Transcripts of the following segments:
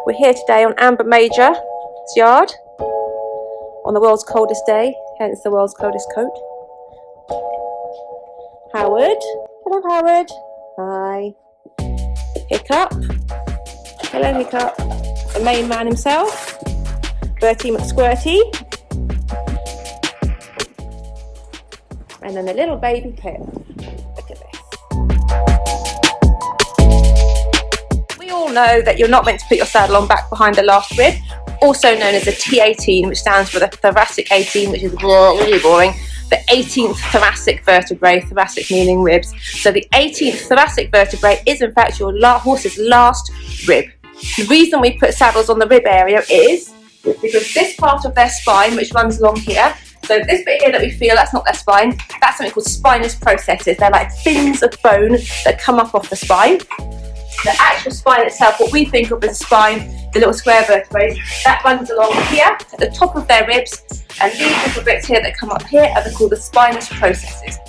We're here today on Amber Major's yard on the world's coldest day, hence the world's coldest coat. Howard. Hello, Howard. Hi. Hiccup. Hello, Hiccup. The main man himself. Bertie McSquirty. And then the little baby Pip. Look at this. We all know that you're not meant to put your saddle on back behind the last rib, also known as the T18, which stands for the thoracic 18, which is really boring. The 18th thoracic vertebrae, thoracic meaning ribs. So the 18th thoracic vertebrae is in fact your horse's last rib. The reason we put saddles on the rib area is because this part of their spine, which runs along here, so this bit here that we feel, that's not their spine, that's something called spinous processes. They're like fins of bone that come up off the spine. The actual spine itself, what we think of as a spine, the little square vertebrae, that runs along here at the top of their ribs, and these little bits here that come up here are called the spinous processes.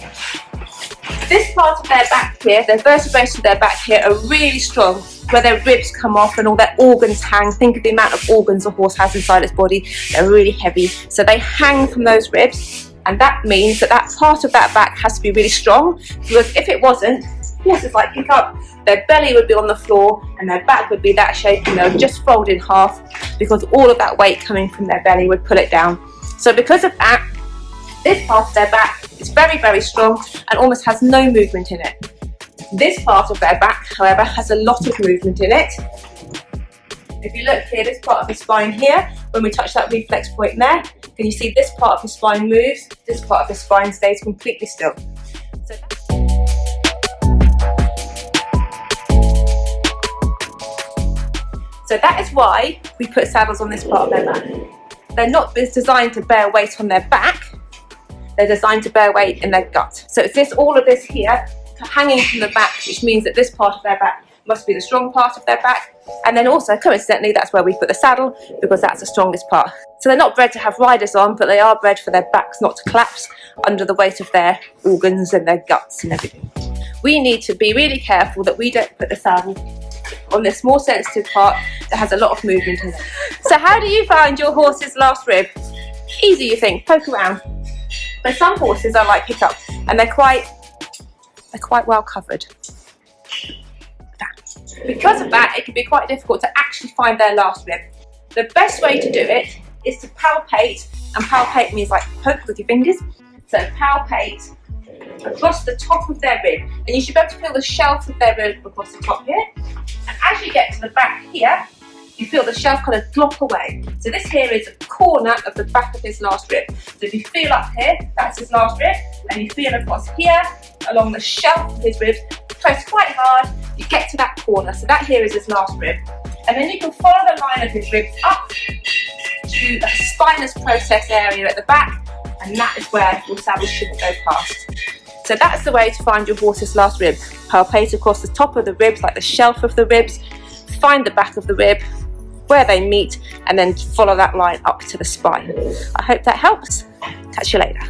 This part of their back here, their vertebrae of their back here are really strong, where their ribs come off and all their organs hang. Think of the amount of organs a horse has inside its body. They're really heavy, so they hang from those ribs, and that means that that part of that back has to be really strong, because if it wasn't, horses like Hiccup, their belly would be on the floor and their back would be that shape, and they would just fold in half because all of that weight coming from their belly would pull it down. So because of that, this part of their back is very, very strong and almost has no movement in it. This part of their back, however, has a lot of movement in it. If you look here, this part of the spine here, when we touch that reflex point there, can you see this part of the spine moves, this part of the spine stays completely still. So that is why we put saddles on this part of their back. They're not designed to bear weight on their back, they're designed to bear weight in their gut. So it's all of this here hanging from the back, which means that this part of their back must be the strong part of their back. And then also, coincidentally, that's where we put the saddle, because that's the strongest part. So they're not bred to have riders on, but they are bred for their backs not to collapse under the weight of their organs and their guts and everything. We need to be really careful that we don't put the saddle on this more sensitive part that has a lot of movement in it. So how do you find your horse's last rib? Easy, you think, poke around. But some horses are like Hiccup, and they're quite well covered. Because of that, it can be quite difficult to actually find their last rib. The best way to do it is to palpate, and palpate means like poke with your fingers. So palpate across the top of their rib, and you should be able to feel the shelf of their rib across the top here. And as you get to the back here, you feel the shelf kind of drop away. So this here is a corner of the back of his last rib. So if you feel up here, that's his last rib, and you feel across here, along the shelf of his ribs, press quite hard, you get to that corner. So that here is his last rib. And then you can follow the line of his ribs up to the spinous process area at the back, and that is where your saddle shouldn't go past. So that's the way to find your horse's last rib. Palpate across the top of the ribs, like the shelf of the ribs, find the back of the rib, where they meet, and then follow that line up to the spine. I hope that helps. Catch you later.